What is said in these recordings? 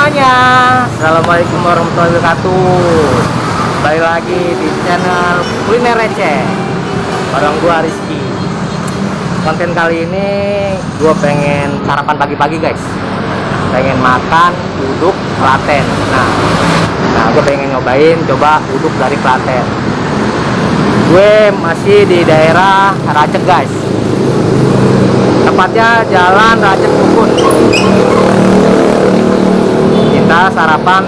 semuanya, assalamualaikum warahmatullahi wabarakatuh. Balik lagi di channel Kuliner Receh bareng gua Rizky. Konten kali ini gua pengen sarapan pagi-pagi guys. Pengen makan uduk Klaten. Nah gua pengen nyobain coba uduk dari Klaten. Gue masih di daerah Racek guys, tepatnya Jalan Racek Dukun. Kita sarapan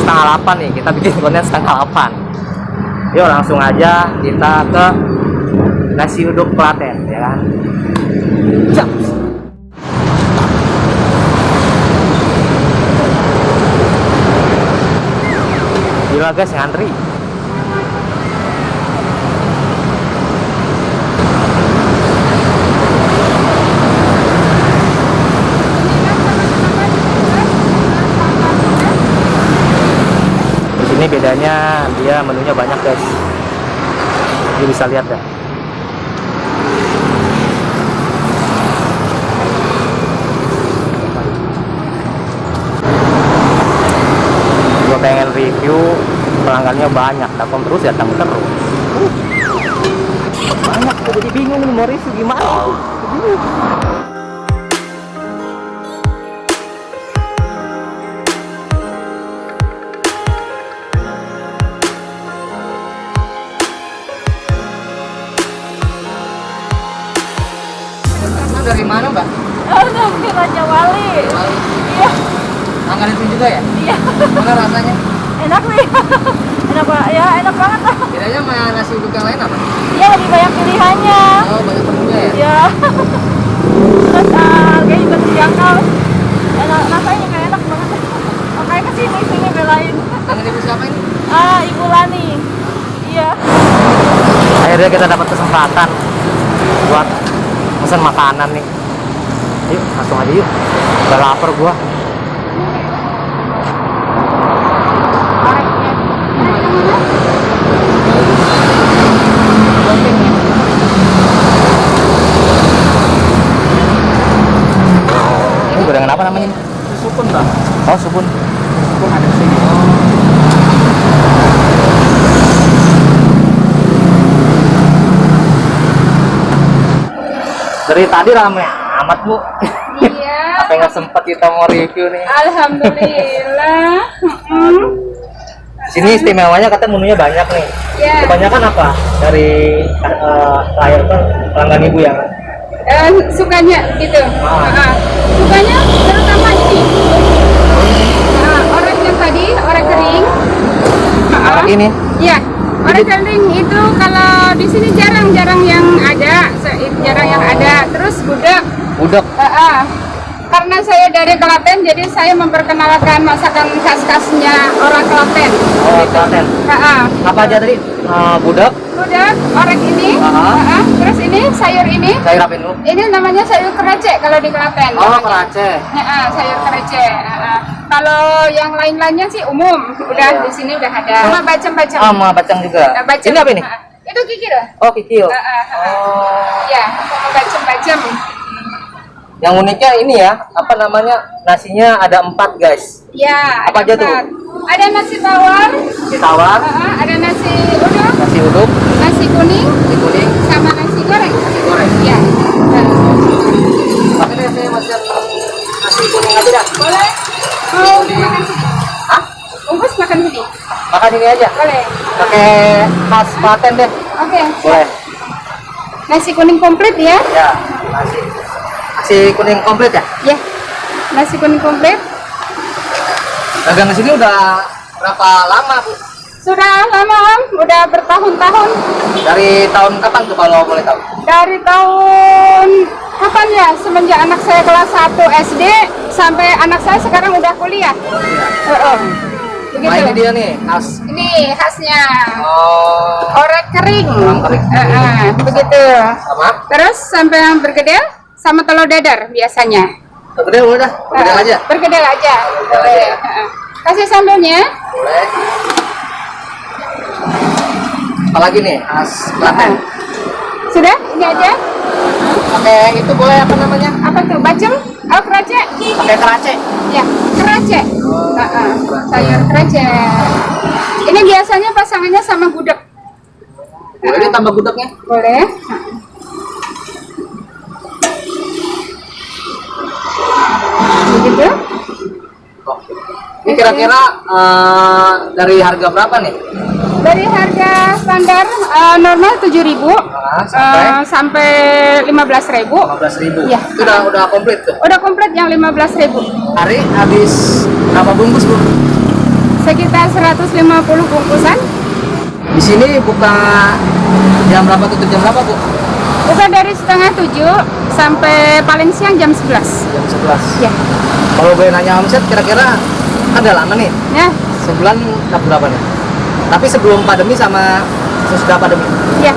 setengah 8 nih, kita bikin konten setengah 8. Yuk langsung aja kita ke nasi uduk Klaten ya kan. Cep. Gila guys, ngantri. Ini bedanya dia menunya banyak guys, ini bisa lihat ya. Gue pengen review, pelanggannya banyak, datang terus banyak. Gue jadi bingung nih mau review gimana. Dari mana mbak? Oh, dari Raja Wali. Iya. Langganan itu juga ya? Iya. Mana rasanya? Enak nih. Enak banget ya, enak banget lah. Bedanya sama nasi uduk yang lain apa? Iya, lebih banyak pilihannya. Oh, banyak menunya ya? Iya. Terus harganya juga terjangkau. Enak, rasanya juga enak banget. Makanya kesini belain. Dengan ibu siapa ini? Ibu Lani. Iya. Akhirnya kita dapat kesempatan buat pesan makanan nih. Yuk langsung aja yuk, udah lapar gua. Ini gorengan apa namanya? Sukun bang. Oh sukun. Sukun ada di sini. Dari tadi rame amat bu. Iya. Apa nggak sempet kita mau review nih? Alhamdulillah. Sini istimewanya katanya menunya banyak nih. Iya. Kebanyakan apa dari layar kan pelanggan ibu ya? Sukanya gitu. Sukanya terutama ini. Orek yang tadi, orek kering. Orek ini? Iya. Orek kering itu kalau di sini jarang yang ada, jarang yang ada. Terus gudeg. Udek. Karena saya dari Klaten, jadi saya memperkenalkan masakan khas-khasnya orang Klaten. Oh Klaten. Apa aja tadi? Budek. Gudeg, orek ini. Terus ini sayur ini. Sayur apa dulu? Ini namanya sayur kerece kalau di Klaten. Oh namanya. kerece. Sayur kerece. Kalau yang lain-lainnya sih umum, udah di sini udah ada. Sama bacem-bacem. Sama bacang juga. Bacem. Ini apa ini? Itu kikil. Oh kikil. Ya, sama bacem-bacem. Yang uniknya ini ya, apa namanya, nasinya ada 4 guys. Ya. Apa aja tuh? Ada nasi tawar. Nasi tawar. Ada nasi uduk. Nasi uduk. Nasi kuning. Nasi kuning. Sama nasi goreng. Nasi goreng. Ya. Tapi deh saya makan nasi kuning aja dah. Boleh. Mau makan sini? Hah? Bungkus makan sini? Makan ini aja. Boleh. Pakai khas Klaten deh. Oke. Boleh. Nasi kuning komplit ya? Ya, nasi kuning komplit ya? Ya. Nasi kuning komplit. Dagang di sini udah berapa lama, Bu? Sudah lama, udah bertahun-tahun. Dari tahun kapan tuh kalau boleh tahu? Dari tahun kapan ya? Semenjak anak saya kelas 1 SD sampai anak saya sekarang udah kuliah. Begitu. Nah, ini dia nih, khas. Ini khasnya. Oh, Orek kering. Orek kering. Begitu. sama? Terus sampai yang bergedel sama telur dadar biasanya. Bergedel udah, bergedel aja. Bergedel aja. Bergedel aja. Kasih sambelnya. Boleh. Apalagi nih khas Klaten? Sudah? Ini aja. Pakai itu boleh apa namanya? Apa tuh? Bacem? Oh, kerace? Pakai kerace. Ya, kerace. Sayur kerace. Ini biasanya pasangannya sama gudeg. Boleh ditambah gudegnya? Boleh. Begitu. Oh. Ini kira-kira dari harga berapa nih? Dari harga standar normal 7.000 sampai 15.000. 15.000. Iya. Itu udah komplit tuh. Udah komplit yang 15.000. Hari habis berapa bungkus, Bu? Sekitar 150 bungkusan. Di sini buka jam berapa, tutup jam berapa, Bu? Buka dari setengah 7 sampai paling siang jam 11. Jam 11. Ya. Kalau gue nanya omset kira-kira ada lama nih? Ya. Sebulan dapat berapa nih? Tapi sebelum pandemi sama sesudah pandemi? Ya.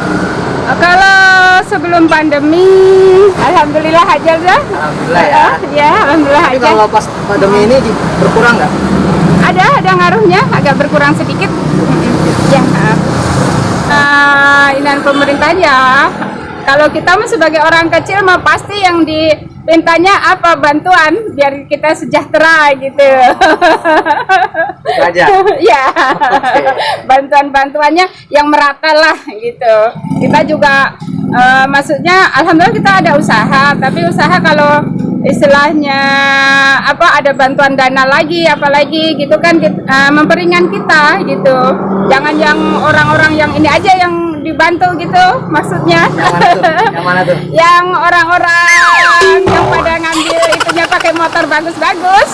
Kalau sebelum pandemi, alhamdulillah aja dah. Alhamdulillah ya. Ya, alhamdulillah Tapi aja. kalau pas pandemi ini berkurang nggak? Ada ngaruhnya, agak berkurang sedikit. Ya. Inan pemerintah ya. Kalau kita mah sebagai orang kecil mah pasti yang dipintanya apa, bantuan biar kita sejahtera gitu. Itu aja. Ya. Oke. Bantuan-bantuannya yang merata lah gitu. Kita juga maksudnya alhamdulillah kita ada usaha, tapi usaha kalau istilahnya apa ada bantuan dana lagi apalagi gitu kan memperingan kita gitu. Jangan yang orang-orang yang ini aja yang dibantu gitu maksudnya. Yang mana tuh? Yang orang-orang yang pada ngambil itunya pakai motor bagus-bagus.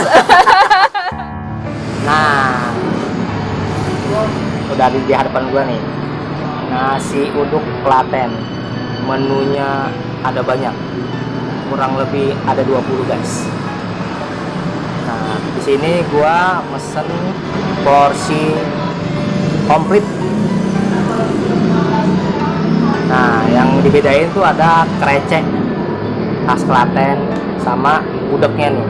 Nah, udah di hadapan gua nih. Nasi uduk Klaten. Menunya ada banyak. Kurang lebih ada 20, guys. Nah, di sini gua mesen porsi komplit. Nah, yang dibedain tuh ada krecek khas Klaten sama gudegnya nih.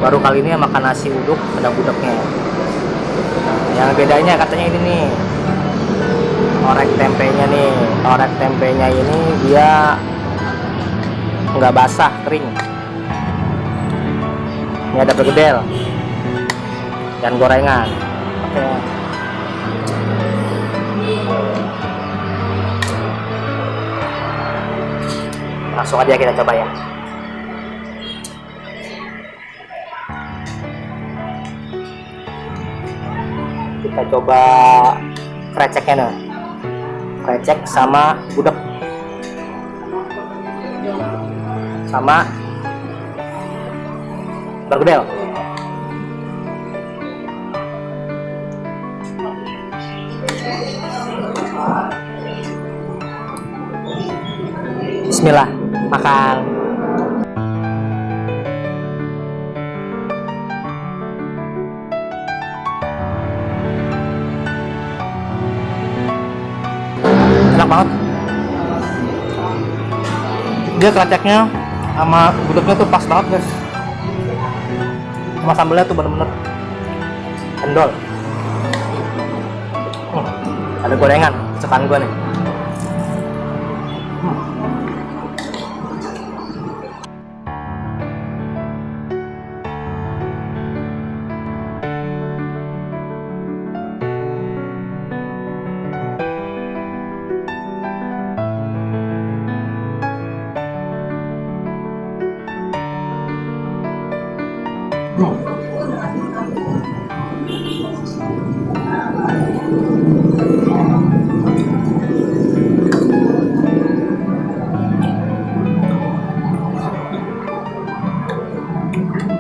Baru kali ini makan nasi uduk ada gudegnya. Nah, yang bedanya katanya ini nih, orek tempenya nih. Orek tempenya ini dia nggak basah, kering. Ini ada pergedel dan gorengan. Oke. Langsung aja kita coba ya. Kita coba kreceknya nih. Krecek sama gudeg. Sama bergedel. Bismillah, makan. Enak banget. Dia kreceknya sama gudegnya tuh pas banget, guys. Sama sambelnya tuh bener-bener endol. Ada gorengan kesukaan gue nih.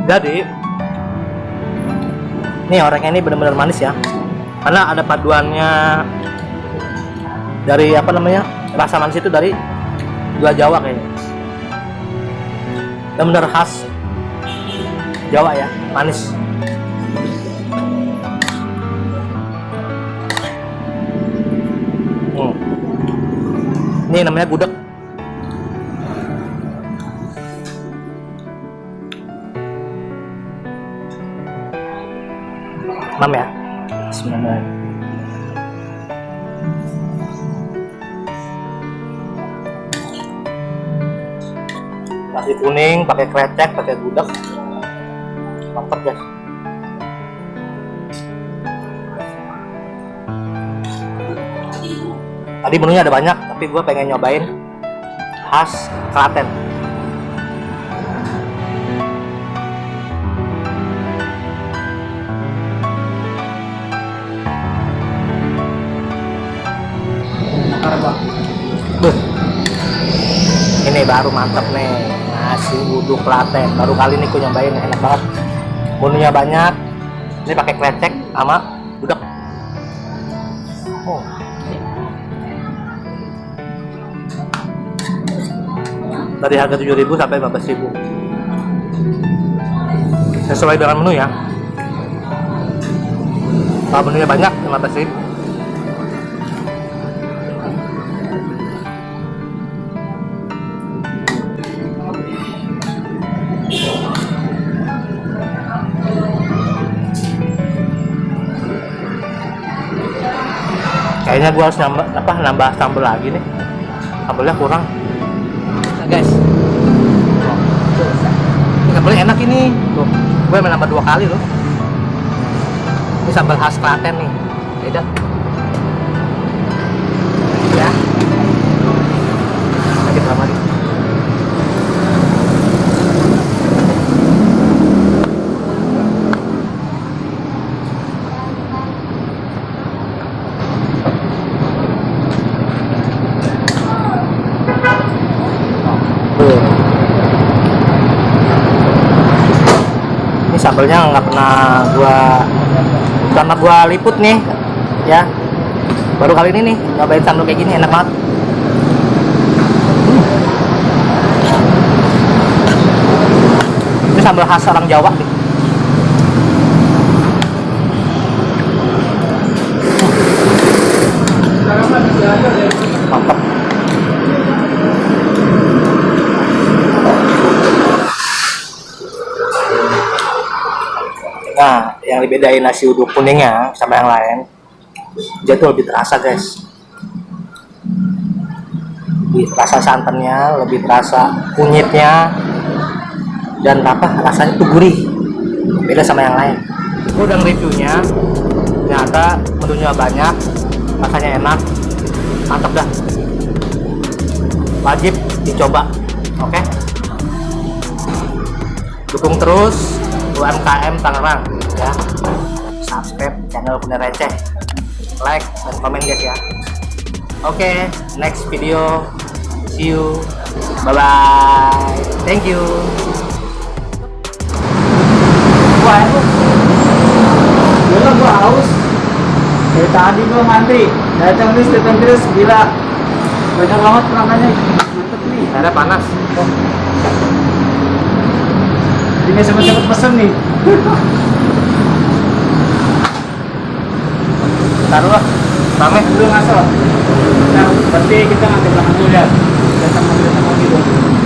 Jadi nih oreknya ini benar-benar manis ya, karena ada paduannya dari apa namanya, rasa manis itu dari gula Jawa kayaknya. Benar-benar khas Jawa ya, manis. Ini namanya gudeg. Mam ya. Bismillahirrahmanirrahim. nasi kuning pakai krecek, pakai gudeg, mantap guys. Tadi menunya ada banyak, tapi gue pengen nyobain khas Klaten. Ini baru mantep nih, nasi uduk Klaten. Baru kali ini gue nyobain, enak banget. Menunya banyak. Ini pakai krecek sama gudeg. Oh. Dari harga 7.000 sampai 15.000. Sesuai dengan menu ya. Kalau menunya banyak 15.000. Kayaknya gua harus nambah sambal lagi nih. Sambalnya kurang. Nah, guys. Ini sambalnya enak ini. Tuh, gue menambah 2 kali loh. Ini sambal khas Klaten nih. Beda. Ya. Sakit lama nih. Ini sambalnya nggak pernah gua liput nih ya, baru kali ini nih nyobain sambal kayak gini, enak banget. Ini sambal khas orang Jawa nih. Mantap. Nah, yang dibedain nasi uduk kuningnya sama yang lain, dia tuh lebih terasa guys. Lebih terasa santannya, lebih terasa kunyitnya, dan rasanya tuh gurih. Beda sama yang lain. Gue udah reviewnya, ternyata menunya banyak, rasanya enak, mantap dah. Wajib dicoba, oke? Dukung terus UMKM Tangerang ya. Subscribe channel Kuliner Receh, like dan komen guys ya. Oke, next video, see you, bye bye, thank you. Wah, gua haus. Dari tadi gua mandi, datang terus gila. Banyak banget makannya. Mantep nih. Airnya panas. Ini cepet-cepet pesen nih. Taruh lah, rame. Dulu ngasal. Nah, berarti kita ngambil belakang dulu ya. Datang mobil dulu.